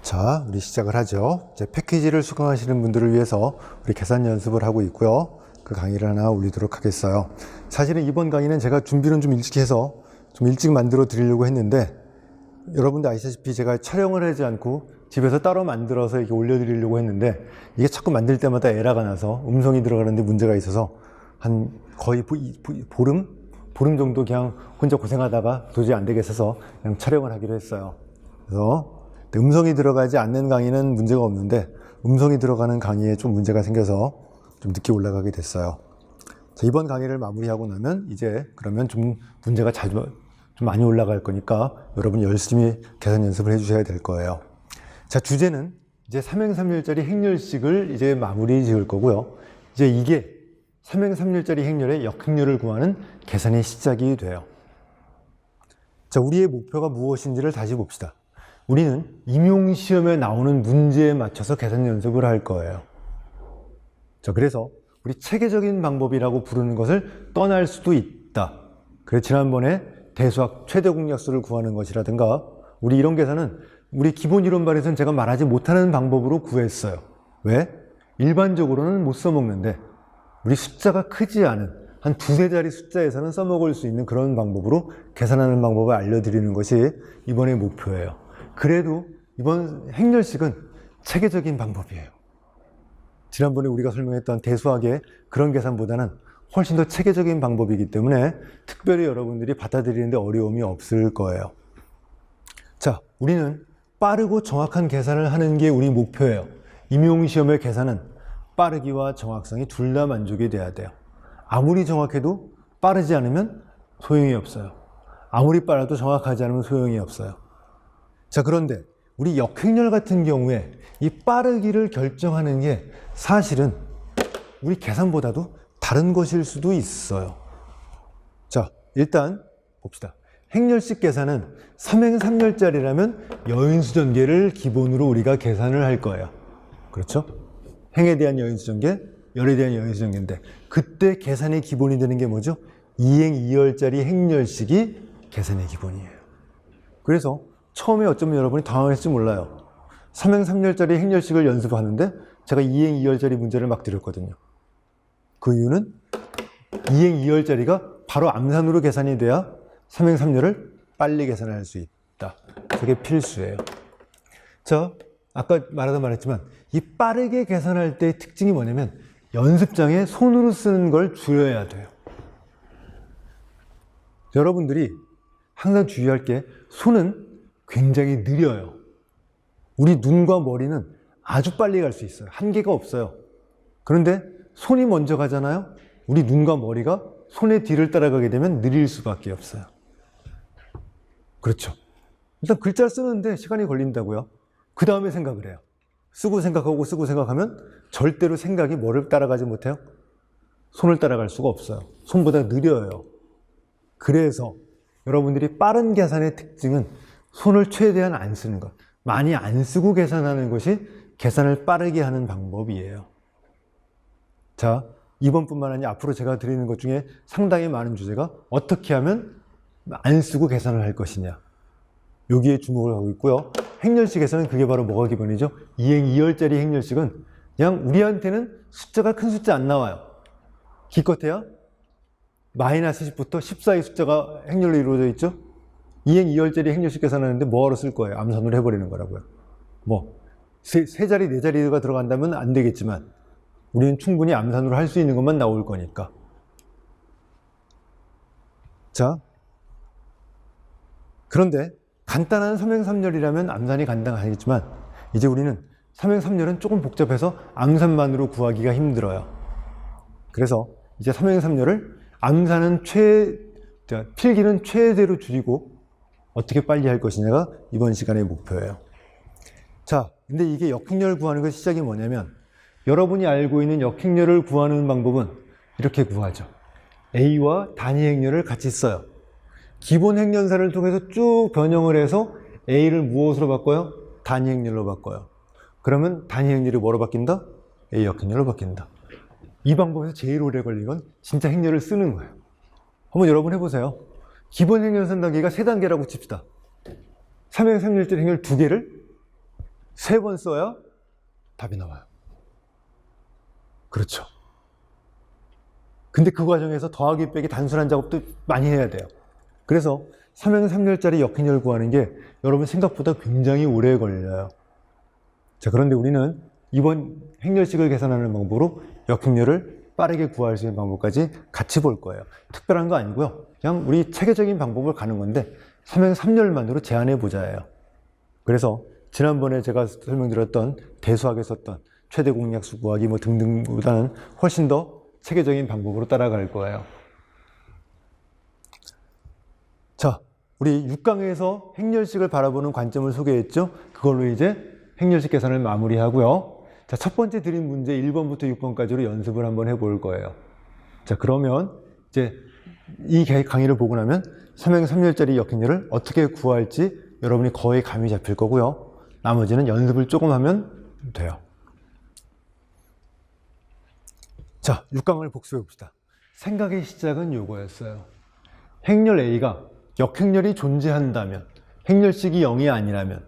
자, 우리 시작을 하죠. 이제 패키지를 수강하시는 분들을 위해서 우리 계산 연습을 하고 있고요. 그 강의를 하나 올리도록 하겠어요. 사실은 이번 강의는 제가 준비는 좀 일찍 해서 좀 일찍 만들어 드리려고 했는데, 여러분들 아시다시피 제가 촬영을 하지 않고 집에서 따로 만들어서 이렇게 올려드리려고 했는데, 이게 자꾸 만들 때마다 에러가 나서 음성이 들어가는데 문제가 있어서 한 거의 보름 정도 그냥 혼자 고생하다가 도저히 안 되겠어서 그냥 촬영을 하기로 했어요. 그래서 음성이 들어가지 않는 강의는 문제가 없는데, 음성이 들어가는 강의에 좀 문제가 생겨서 좀 늦게 올라가게 됐어요. 자, 이번 강의를 마무리하고 나면 이제 그러면 좀 문제가 좀 많이 올라갈 거니까 여러분 열심히 계산 연습을 해주셔야 될 거예요. 자, 주제는 이제 삼행삼률짜리 행렬식을 이제 마무리 지을 거고요. 이제 이게 삼행삼률짜리 행렬의 역행렬을 구하는 계산의 시작이 돼요. 자, 우리의 목표가 무엇인지를 다시 봅시다. 우리는 임용시험에 나오는 문제에 맞춰서 계산 연습을 할 거예요. 자, 그래서 우리 체계적인 방법이라고 부르는 것을 떠날 수도 있다. 그래서 지난번에 대수학 최대 공약수를 구하는 것이라든가, 우리 이런 계산은 우리 기본 이론반에서는 제가 말하지 못하는 방법으로 구했어요. 왜? 일반적으로는 못 써먹는데 우리 숫자가 크지 않은 한 두세 자리 숫자에서는 써먹을 수 있는 그런 방법으로 계산하는 방법을 알려드리는 것이 이번의 목표예요. 그래도 이번 행렬식은 체계적인 방법이에요. 지난번에 우리가 설명했던 대수학의 그런 계산보다는 훨씬 더 체계적인 방법이기 때문에 특별히 여러분들이 받아들이는데 어려움이 없을 거예요. 자, 우리는 빠르고 정확한 계산을 하는 게 우리 목표예요. 임용시험의 계산은 빠르기와 정확성이 둘 다 만족이 돼야 돼요. 아무리 정확해도 빠르지 않으면 소용이 없어요. 아무리 빨라도 정확하지 않으면 소용이 없어요. 자, 그런데 우리 역행렬 같은 경우에 이 빠르기를 결정하는 게 사실은 우리 계산보다도 다른 것일 수도 있어요. 자, 일단 봅시다. 행렬식 계산은 삼행삼렬짜리라면 여인수전계를 기본으로 우리가 계산을 할 거예요. 그렇죠? 행에 대한 여인수전계, 열에 대한 여인수전계인데, 그때 계산의 기본이 되는 게 뭐죠? 이행 이열짜리 행렬식이 계산의 기본이에요. 그래서 처음에 어쩌면 여러분이 당황했을지 몰라요. 삼행삼렬짜리 행렬식을 연습하는데 제가 2행 2열짜리 문제를 막 드렸거든요. 그 이유는 2행 2열짜리가 바로 암산으로 계산이 돼야 삼행삼렬을 빨리 계산할 수 있다. 그게 필수예요. 자, 아까 말했지만 이 빠르게 계산할 때의 특징이 뭐냐면 연습장에 손으로 쓰는 걸 줄여야 돼요. 여러분들이 항상 주의할 게 손은 굉장히 느려요. 우리 눈과 머리는 아주 빨리 갈 수 있어요. 한계가 없어요. 그런데 손이 먼저 가잖아요. 우리 눈과 머리가 손의 뒤를 따라가게 되면 느릴 수밖에 없어요. 그렇죠. 일단 글자를 쓰는데 시간이 걸린다고요. 그 다음에 생각을 해요. 쓰고 생각하고 쓰고 생각하면 절대로 생각이 뭐를 따라가지 못해요? 손을 따라갈 수가 없어요. 손보다 느려요. 그래서 여러분들이 빠른 계산의 특징은 손을 최대한 안 쓰는 것, 많이 안 쓰고 계산하는 것이 계산을 빠르게 하는 방법이에요. 자, 이번뿐만 아니라 앞으로 제가 드리는 것 중에 상당히 많은 주제가 어떻게 하면 안 쓰고 계산을 할 것이냐, 여기에 주목을 하고 있고요. 행렬식에서는 그게 바로 뭐가 기본이죠? 2행 2열짜리 행렬식은 그냥 우리한테는 숫자가 큰 숫자 안 나와요. 기껏해야 마이너스 10부터 10 사이 숫자가 행렬로 이루어져 있죠? 2행 2열짜리 행렬식 계산하는데 뭐하러 쓸 거예요? 암산으로 해버리는 거라고요. 세 자리, 네 자리가 들어간다면 안 되겠지만 우리는 충분히 암산으로 할 수 있는 것만 나올 거니까. 자, 그런데 간단한 삼행삼렬이라면 암산이 간단하겠지만 이제 우리는 삼행삼렬은 조금 복잡해서 암산만으로 구하기가 힘들어요. 그래서 이제 삼행삼렬을 암산은 필기는 최대로 줄이고 어떻게 빨리 할 것이냐가 이번 시간의 목표예요. 자, 근데 이게 역행렬을 구하는 것 시작이 뭐냐면, 여러분이 알고 있는 역행렬을 구하는 방법은 이렇게 구하죠. A와 단위 행렬을 같이 써요. 기본 행렬사를 통해서 쭉 변형을 해서 A를 무엇으로 바꿔요? 단위 행렬로 바꿔요. 그러면 단위 행렬이 뭐로 바뀐다? A 역행렬로 바뀐다. 이 방법에서 제일 오래 걸린 건 진짜 행렬을 쓰는 거예요. 한번 여러분 해보세요. 기본 행렬 산다기가 3단계라고 칩시다. 3행 3일째 행렬 2개를 3번 써야 답이 나와요. 그렇죠. 근데 그 과정에서 더하기 빼기 단순한 작업도 많이 해야 돼요. 그래서 삼행삼렬짜리 역행렬 구하는 게 여러분 생각보다 굉장히 오래 걸려요. 자, 그런데 우리는 이번 행렬식을 계산하는 방법으로 역행렬을 빠르게 구할 수 있는 방법까지 같이 볼 거예요. 특별한 거 아니고요. 그냥 우리 체계적인 방법을 가는 건데 삼행삼렬만으로 제한해 보자예요. 그래서 지난번에 제가 설명드렸던 대수학에 썼던 최대 공약수 구하기 뭐 등등보다는 훨씬 더 체계적인 방법으로 따라갈 거예요. 자, 우리 6강에서 행렬식을 바라보는 관점을 소개했죠. 그걸로 이제 행렬식 계산을 마무리하고요. 자, 첫 번째 드린 문제 1번부터 6번까지로 연습을 한번 해볼 거예요. 자, 그러면 이제 이 강의를 보고 나면 삼행삼렬짜리 역행렬을 어떻게 구할지 여러분이 거의 감이 잡힐 거고요. 나머지는 연습을 조금 하면 돼요. 자, 6강을 복습해 봅시다. 생각의 시작은 요거였어요. 행렬 A가 역행렬이 존재한다면, 행렬식이 0이 아니라면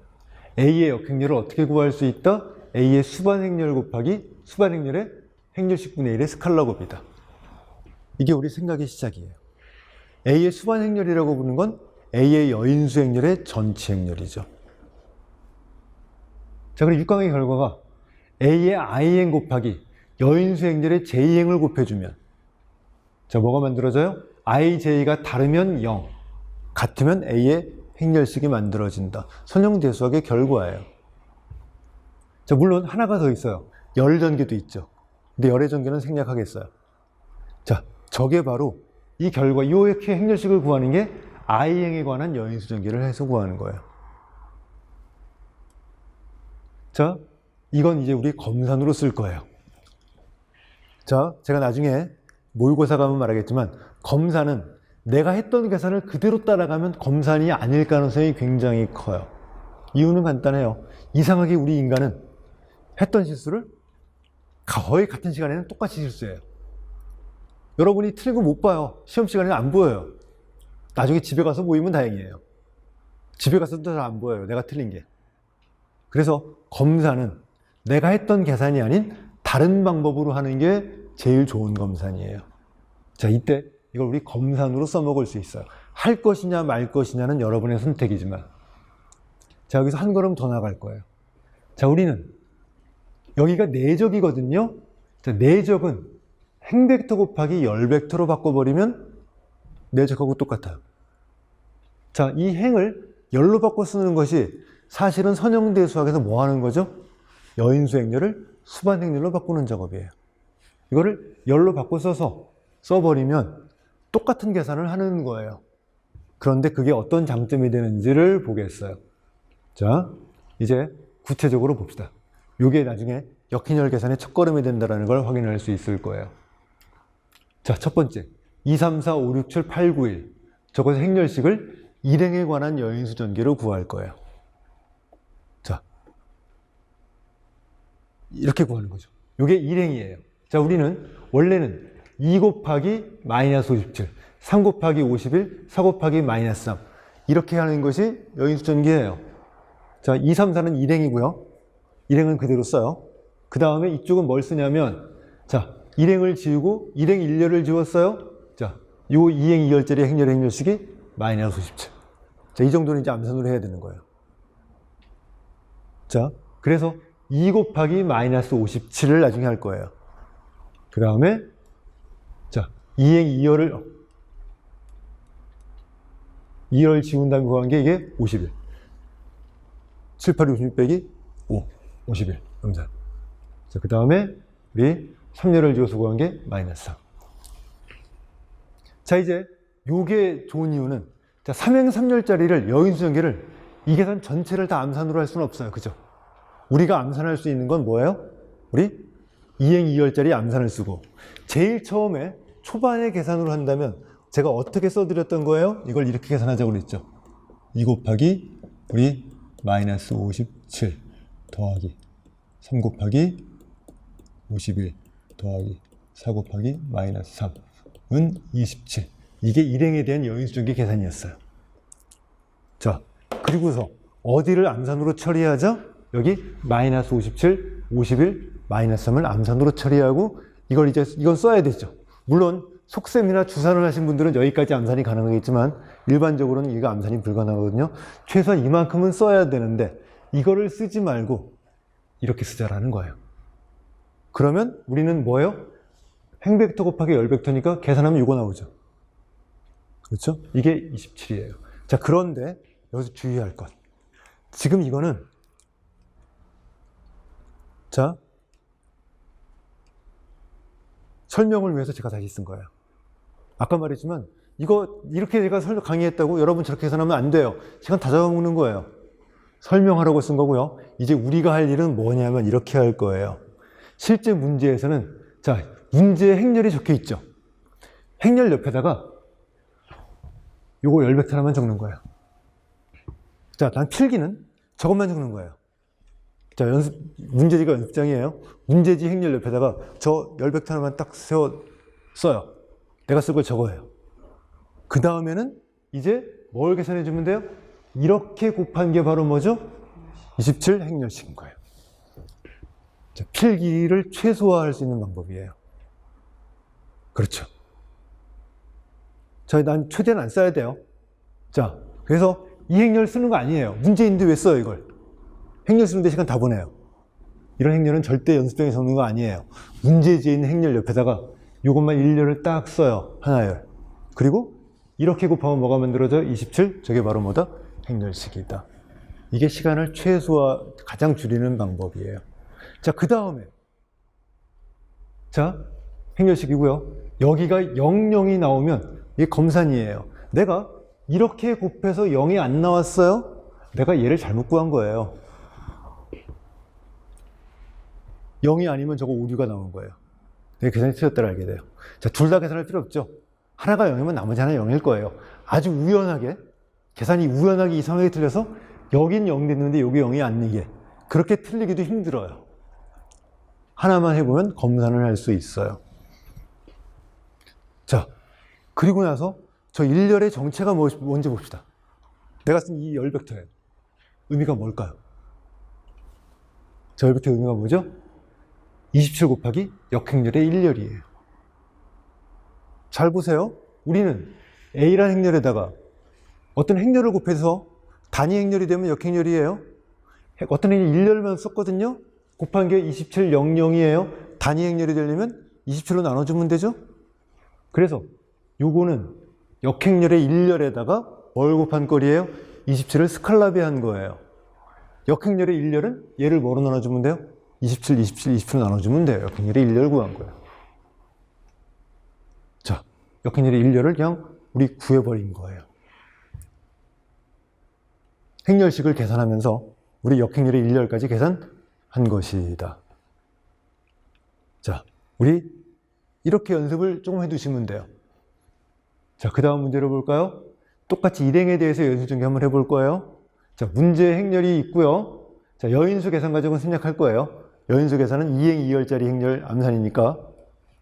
A의 역행렬을 어떻게 구할 수 있다? A의 수반행렬 곱하기 수반행렬의 행렬식분의 1의 스칼라 곱이다. 이게 우리 생각의 시작이에요. A의 수반행렬이라고 부르는 건 A의 여인수 행렬의 전치 행렬이죠. 자, 그럼 6강의 결과가 A의 I행 곱하기 여인수 행렬의 J행을 곱해주면, 자, 뭐가 만들어져요? I, J가 다르면 0, 같으면 A의 행렬식이 만들어진다. 선형대수학의 결과예요. 자, 물론 하나가 더 있어요. 열전개도 있죠. 근데 열의 전개는 생략하겠어요. 자, 저게 바로 이 결과, 이렇게 행렬식을 구하는 게 I행에 관한 여인수 전개를 해서 구하는 거예요. 자, 이건 이제 우리 검산으로 쓸 거예요. 자, 제가 나중에 모의고사 가면 말하겠지만 검산은 내가 했던 계산을 그대로 따라가면 검산이 아닐 가능성이 굉장히 커요. 이유는 간단해요. 이상하게 우리 인간은 했던 실수를 거의 같은 시간에는 똑같이 실수해요. 여러분이 틀린 거 못 봐요. 시험 시간에는 안 보여요. 나중에 집에 가서 보이면 다행이에요. 집에 가서도 잘 안 보여요. 내가 틀린 게. 그래서 검사는 내가 했던 계산이 아닌 다른 방법으로 하는 게 제일 좋은 검산이에요. 자, 이때 이걸 우리 검산으로 써먹을 수 있어요. 할 것이냐 말 것이냐는 여러분의 선택이지만, 자, 여기서 한 걸음 더 나갈 거예요. 자, 우리는 여기가 내적이거든요. 자, 내적은 행벡터 곱하기 열벡터로 바꿔버리면 내적하고 똑같아요. 자, 이 행을 열로 바꿔 쓰는 것이 사실은 선형대수학에서 뭐 하는 거죠? 여인수 행렬을 수반 행렬로 바꾸는 작업이에요. 이거를 열로 바꿔 써버리면 똑같은 계산을 하는 거예요. 그런데 그게 어떤 장점이 되는지를 보겠어요. 자, 이제 구체적으로 봅시다. 이게 나중에 역행렬 계산의 첫걸음이 된다는 걸 확인할 수 있을 거예요. 자, 첫 번째 2, 3, 4, 5, 6, 7, 8, 9, 1 저것의 행렬식을 일행에 관한 여인수 전개로 구할 거예요. 자, 이렇게 구하는 거죠. 이게 일행이에요. 자, 우리는 원래는 2 곱하기 마이너스 57, 3 곱하기 51, 4 곱하기 마이너스 3 이렇게 하는 것이 여인수 전개예요. 자, 2, 3, 4는 일행이고요. 일행은 그대로 써요. 그 다음에 이쪽은 뭘 쓰냐면, 자, 일행을 지우고 일행 일렬을 지웠어요. 자, 요 2행 2열짜리 행렬의 행렬식이 마이너스 57. 자, 이 정도는 이제 암산으로 해야 되는 거예요. 자, 그래서 2 곱하기 마이너스 57을 나중에 할 거예요. 그 다음에 자, 2행 2열을 지운 다음에 구한 게 이게 51. 7, 8, 56 빼기 5, 51. 음산. 자, 그 다음에 우리 3열을 지워서 구한 게 마이너스 3. 자, 이제 요게 좋은 이유는, 자, 3행 3열짜리를 여인수 전개를 이 계산 전체를 다 암산으로 할 수는 없어요. 그죠? 우리가 암산할 수 있는 건 뭐예요? 우리 2행 2열짜리 암산을 쓰고, 제일 처음에 초반에 계산으로 한다면 제가 어떻게 써드렸던 거예요? 이걸 이렇게 계산하자고 그랬죠. 2 곱하기 우리 마이너스 57 더하기 3 곱하기 51 더하기 4 곱하기 마이너스 3은 27. 이게 일행에 대한 여인수 전개 계산이었어요. 자, 그리고서 어디를 암산으로 처리하죠? 여기 마이너스 57, 51, 마이너스 3을 암산으로 처리하고 이건 써야 되죠. 물론 속셈이나 주산을 하신 분들은 여기까지 암산이 가능하겠지만 일반적으로는 이거 암산이 불가능하거든요. 최소한 이만큼은 써야 되는데 이거를 쓰지 말고 이렇게 쓰자라는 거예요. 그러면 우리는 뭐예요? 행벡터 곱하기 열벡터니까 계산하면 이거 나오죠. 그렇죠? 이게 27이에요. 자, 그런데 여기서 주의할 것. 지금 이거는 자, 설명을 위해서 제가 다시 쓴 거예요. 아까 말했지만 이거 이렇게 제가 강의했다고 여러분 저렇게 계산하면 안 돼요. 시간 다 잡아먹는 거예요. 설명하라고 쓴 거고요. 이제 우리가 할 일은 뭐냐면 이렇게 할 거예요. 실제 문제에서는 자, 문제에 행렬이 적혀 있죠. 행렬 옆에다가 요거 열벡터 하나만 적는 거예요. 자, 난 필기는 저것만 적는 거예요. 자, 문제지가 연습장이에요. 문제지 행렬 옆에다가 저 열벡터 하나만 딱 써요. 내가 쓸 걸 적어요. 그 다음에는 이제 뭘 계산해 주면 돼요? 이렇게 곱한 게 바로 뭐죠? 27 행렬식인 거예요. 자, 필기를 최소화할 수 있는 방법이에요. 그렇죠. 자, 난 최대한 안 써야 돼요. 자, 그래서 이 행렬 쓰는 거 아니에요. 문제인데 왜 써요, 이걸? 행렬 쓰는데 시간 다 보내요. 이런 행렬은 절대 연습장에 적는 거 아니에요. 문제지에 있는 행렬 옆에다가 이것만 일렬을 딱 써요. 하나열. 그리고 이렇게 곱하면 뭐가 만들어져요? 27? 저게 바로 뭐다? 행렬식이다. 이게 시간을 가장 줄이는 방법이에요. 자, 그 다음에 자, 행렬식이고요. 여기가 00이 나오면 이게 검산이에요. 내가 이렇게 곱해서 0이 안 나왔어요? 내가 얘를 잘못 구한 거예요. 0이 아니면 저거 오류가 나온 거예요. 내가 계산이 틀렸다를 알게 돼요. 자, 둘 다 계산할 필요 없죠. 하나가 0이면 나머지 하나는 0일 거예요. 아주 우연하게, 계산이 우연하게 이상하게 틀려서 여긴 0 됐는데 여기 0이 아니게. 그렇게 틀리기도 힘들어요. 하나만 해보면 검산을 할 수 있어요. 자, 그리고 나서 저 일렬의 정체가 뭔지 봅시다. 내가 쓴 이 열벡터의 의미가 뭘까요? 저 열벡터의 의미가 뭐죠? 27 곱하기 역행렬의 일렬이에요. 잘 보세요. 우리는 A라는 행렬에다가 어떤 행렬을 곱해서 단위 행렬이 되면 역행렬이에요. 어떤 일렬만 썼거든요. 곱한 게 27, 00이에요. 단위 행렬이 되려면 27로 나눠주면 되죠. 그래서 요거는 역행렬의 일렬에다가 뭘 곱한 꼴이에요? 27을 스칼라비한 거예요. 역행렬의 일렬은 얘를 뭐로 나눠주면 돼요? 27, 27, 27로 나눠주면 돼요. 역행렬의 일렬 구한 거예요. 자, 역행렬의 일렬을 그냥 우리 구해버린 거예요. 행렬식을 계산하면서 우리 역행렬의 일렬까지 계산한 것이다. 자, 우리 이렇게 연습을 조금 해두시면 돼요. 자, 그 다음 문제로 볼까요? 똑같이 일행에 대해서 연습 전개 한번 해볼 거예요. 자, 문제 행렬이 있고요. 자, 여인수 계산 가지고는 생략할 거예요. 여인수 계산은 2행 2열짜리 행렬 암산이니까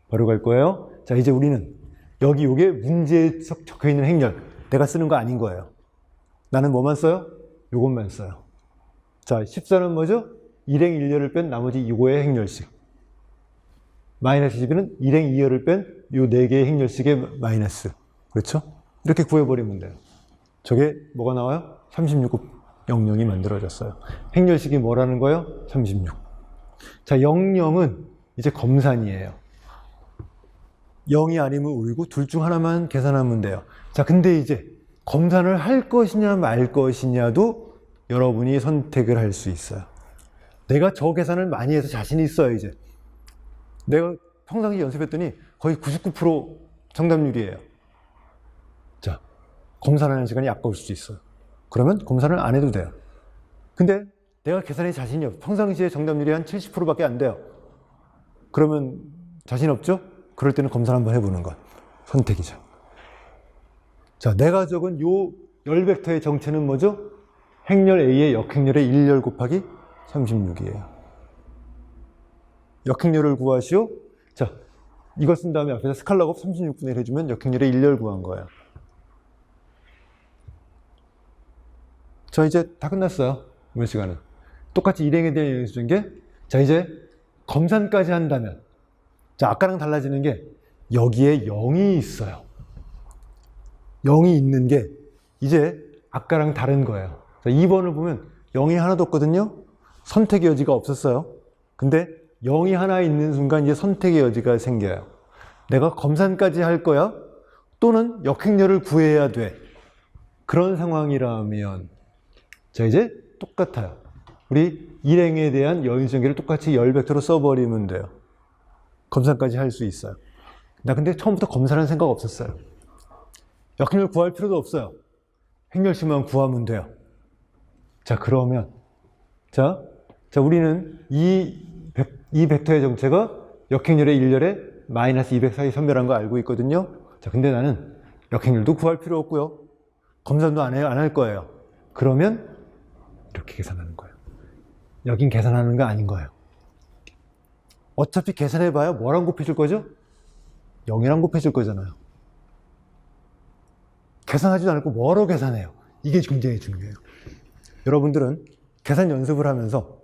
바로 갈 거예요. 자, 이제 우리는 여기 요게 문제에 적혀 있는 행렬, 내가 쓰는 거 아닌 거예요. 나는 뭐만 써요? 요것만 써요. 자, 14는 뭐죠? 1행 1열을 뺀 나머지 이거의 행렬식. 마이너스 12는 1행 2열을 뺀 요 4개의 행렬식의 마이너스. 그렇죠? 이렇게 구해버리면 돼요. 저게 뭐가 나와요? 36곱 00이 만들어졌어요. 행렬식이 뭐라는 거예요? 36. 자, 00은 이제 검산이에요. 0이 아니면 오류고 둘 중 하나만 계산하면 돼요. 자, 근데 이제 검산을 할 것이냐 말 것이냐도 여러분이 선택을 할 수 있어요. 내가 저 계산을 많이 해서 자신이 있어요, 이제. 내가 평상시 연습했더니 거의 99% 정답률이에요. 자, 검산하는 시간이 아까울 수도 있어요. 그러면 검산을 안 해도 돼요. 근데 내가 계산에 자신이 없어. 평상시에 정답률이 한 70%밖에 안 돼요. 그러면 자신 없죠? 그럴 때는 검사 한번 해보는 것. 선택이죠. 자, 내가 적은 요 열벡터의 정체는 뭐죠? 행렬 A의 역행렬의 1열 곱하기 36이에요. 역행렬을 구하시오. 자, 이거 쓴 다음에 앞에서 스칼라 곱 36분의 1 해주면 역행렬의 1열 구한 거예요. 자, 이제 다 끝났어요. 이번 시간은. 똑같이 일행에 대한 연수전개. 자, 이제 검산까지 한다면, 자, 아까랑 달라지는 게 여기에 0이 있어요. 0이 있는 게 이제 아까랑 다른 거예요. 자, 2번을 보면 0이 하나도 없거든요. 선택의 여지가 없었어요. 근데 0이 하나 있는 순간 이제 선택의 여지가 생겨요. 내가 검산까지 할 거야? 또는 역행렬을 구해야 돼. 그런 상황이라면, 자, 이제 똑같아요. 우리 일행에 대한 여인수전개를 똑같이 열벡터로 써버리면 돼요. 검산까지 할 수 있어요. 나 근데 처음부터 검사라는 생각 없었어요. 역행렬 구할 필요도 없어요. 행렬식만 구하면 돼요. 자, 그러면, 자, 우리는 이 벡터의 정체가 역행렬의 일렬에 마이너스 200 사이 선별한 거 알고 있거든요. 자, 근데 나는 역행렬도 구할 필요 없고요. 검산도 안 할 거예요. 그러면 이렇게 계산하는 거예요. 여긴 계산하는 거 아닌 거예요. 어차피 계산해봐야 뭐랑 곱해줄 거죠? 0이랑 곱해줄 거잖아요. 계산하지도 않고 뭐로 계산해요? 이게 굉장히 중요해요. 여러분들은 계산 연습을 하면서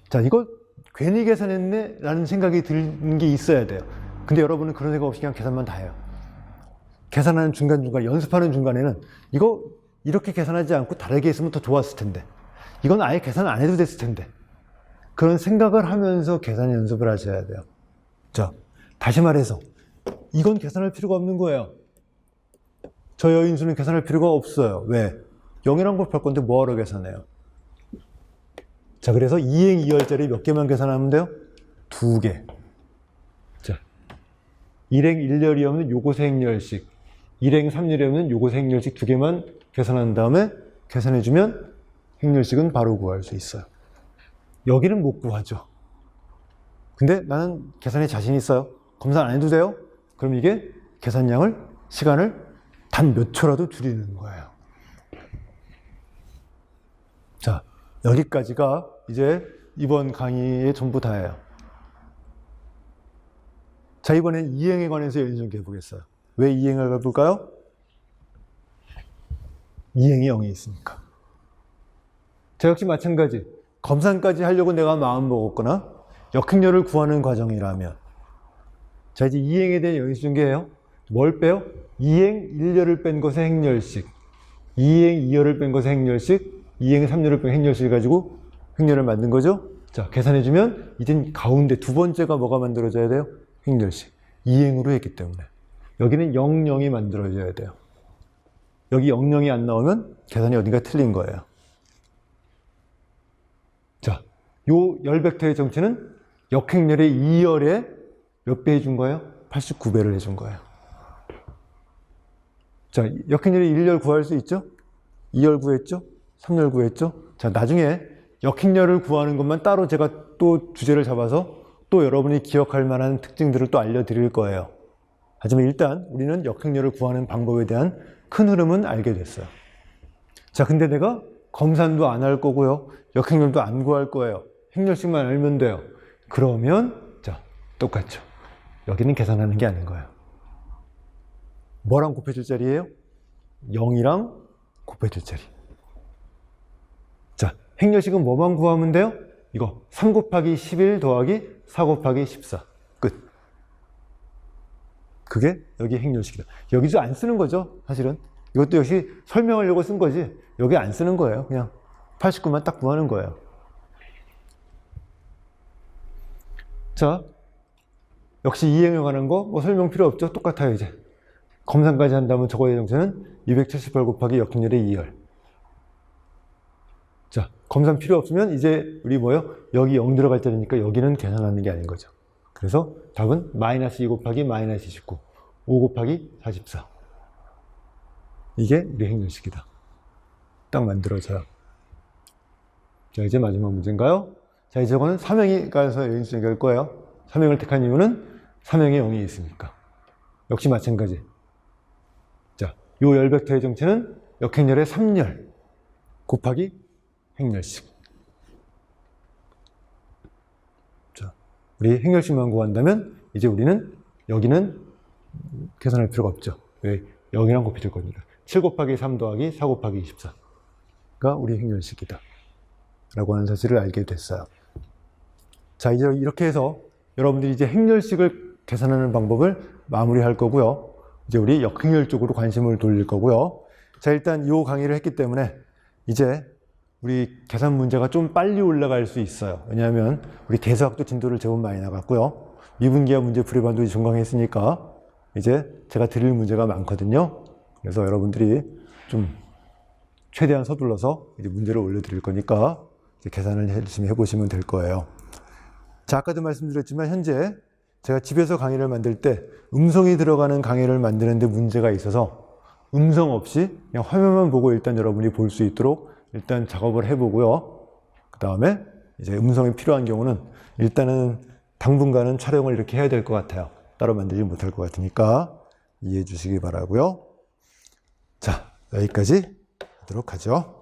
자, 이거 괜히 계산했네? 라는 생각이 드는 게 있어야 돼요. 근데 여러분은 그런 생각 없이 그냥 계산만 다 해요. 계산하는 중간중간, 연습하는 중간에는 이거 이렇게 계산하지 않고 다르게 했으면 더 좋았을 텐데, 이건 아예 계산 안 해도 됐을 텐데, 그런 생각을 하면서 계산 연습을 하셔야 돼요. 자, 다시 말해서 이건 계산할 필요가 없는 거예요. 저 여인수는 계산할 필요가 없어요. 왜? 0이란 곱할 건데 뭐하러 계산해요? 자, 그래서 2행 2열짜리 몇 개만 계산하면 돼요? 2개. 자, 1행 1열이 없는 요것의 행렬식, 1행 3열이 없는 요것의 행렬식 2개만 계산한 다음에 계산해주면 행렬식은 바로 구할 수 있어요. 여기는 못 구하죠. 근데 나는 계산에 자신 있어요. 검사 안 해도 돼요? 그럼 이게 계산량을, 시간을 단 몇 초라도 줄이는 거예요. 자, 여기까지가 이제 이번 강의의 전부 다예요. 자, 이번엔 이행에 관해서 연습 해보겠어요. 왜 이행을 해볼까요? 이행이 0이 있으니까. 자, 역시 마찬가지. 검산까지 하려고 내가 마음 먹었거나 역행렬을 구하는 과정이라면, 자, 이제 이행에 대한 연습전개예요. 뭘 빼요? 2행 1열을 뺀 것의 행렬식, 2행 2열을 뺀 것의 행렬식, 2행 3열을 뺀 행렬식을 가지고 행렬을 만든 거죠. 자, 계산해주면 이젠 가운데 두 번째가 뭐가 만들어져야 돼요? 행렬식. 2행으로 했기 때문에 여기는 0, 0이 만들어져야 돼요. 여기 0, 0이 안 나오면 계산이 어딘가 틀린 거예요. 자, 요 열벡터의 정체는 역행렬의 2열에 몇 배 해준 거예요? 89배를 해준 거예요. 자, 역행렬의 1열 구할 수 있죠? 2열 구했죠? 3열 구했죠? 자, 나중에 역행렬을 구하는 것만 따로 제가 또 주제를 잡아서 또 여러분이 기억할 만한 특징들을 또 알려드릴 거예요. 하지만 일단 우리는 역행렬을 구하는 방법에 대한 큰 흐름은 알게 됐어요. 자, 근데 내가 검산도 안 할 거고요. 역행렬도 안 구할 거예요. 행렬식만 알면 돼요. 그러면 자, 똑같죠. 여기는 계산하는 게 아닌 거예요. 뭐랑 곱해줄 자리예요? 0이랑 곱해줄 자리. 자, 행렬식은 뭐만 구하면 돼요? 이거 3 곱하기 11 더하기 4 곱하기 14. 끝. 그게 여기 행렬식이다. 여기도 안 쓰는 거죠, 사실은. 이것도 역시 설명하려고 쓴 거지 여기 안 쓰는 거예요. 그냥 89만 딱 구하는 거예요. 자, 역시 이행에 관한 거 뭐 설명 필요 없죠? 똑같아요. 이제 검산까지 한다면 저거의 정체는 278 곱하기 역행렬의 2열. 자, 검산 필요 없으면 이제 우리 뭐요? 여기 0 들어갈 자리니까 여기는 계산하는 게 아닌 거죠. 그래서 답은 마이너스 2 곱하기 마이너스 29, 5 곱하기 44. 이게 우리 행렬식이다. 딱 만들어져요. 자, 이제 마지막 문제인가요? 자, 이제 저거는 삼행이 가서 연습 연결할 거예요. 삼행을 택한 이유는 삼행에 0이 있으니까. 역시 마찬가지. 자, 요 열벡터의 정체는 역행렬의 3열 곱하기 행렬식. 자, 우리 행렬식만 구한다면 이제 우리는 여기는 계산할 필요가 없죠. 왜? 0이랑 곱해줄 거니까. 7 곱하기 3 더하기 4 곱하기 24가 우리 행렬식이다. 라고 하는 사실을 알게 됐어요. 자, 이제 이렇게 해서 여러분들이 이제 행렬식을 계산하는 방법을 마무리할 거고요. 이제 우리 역행렬 쪽으로 관심을 돌릴 거고요. 자, 일단 이 강의를 했기 때문에 이제 우리 계산 문제가 좀 빨리 올라갈 수 있어요. 왜냐하면 우리 계수학도 진도를 제법 많이 나갔고요. 미분기하 문제 풀이반도 종강했으니까 이제 제가 드릴 문제가 많거든요. 그래서 여러분들이 좀 최대한 서둘러서 이제 문제를 올려드릴 거니까 이제 계산을 열심히 해보시면 될 거예요. 자, 아까도 말씀드렸지만 현재 제가 집에서 강의를 만들 때 음성이 들어가는 강의를 만드는데 문제가 있어서 음성 없이 그냥 화면만 보고 일단 여러분이 볼 수 있도록 일단 작업을 해보고요. 그 다음에 이제 음성이 필요한 경우는 일단은 당분간은 촬영을 이렇게 해야 될 것 같아요. 따로 만들지 못할 것 같으니까 이해해 주시기 바라고요. 자, 여기까지 하도록 하죠.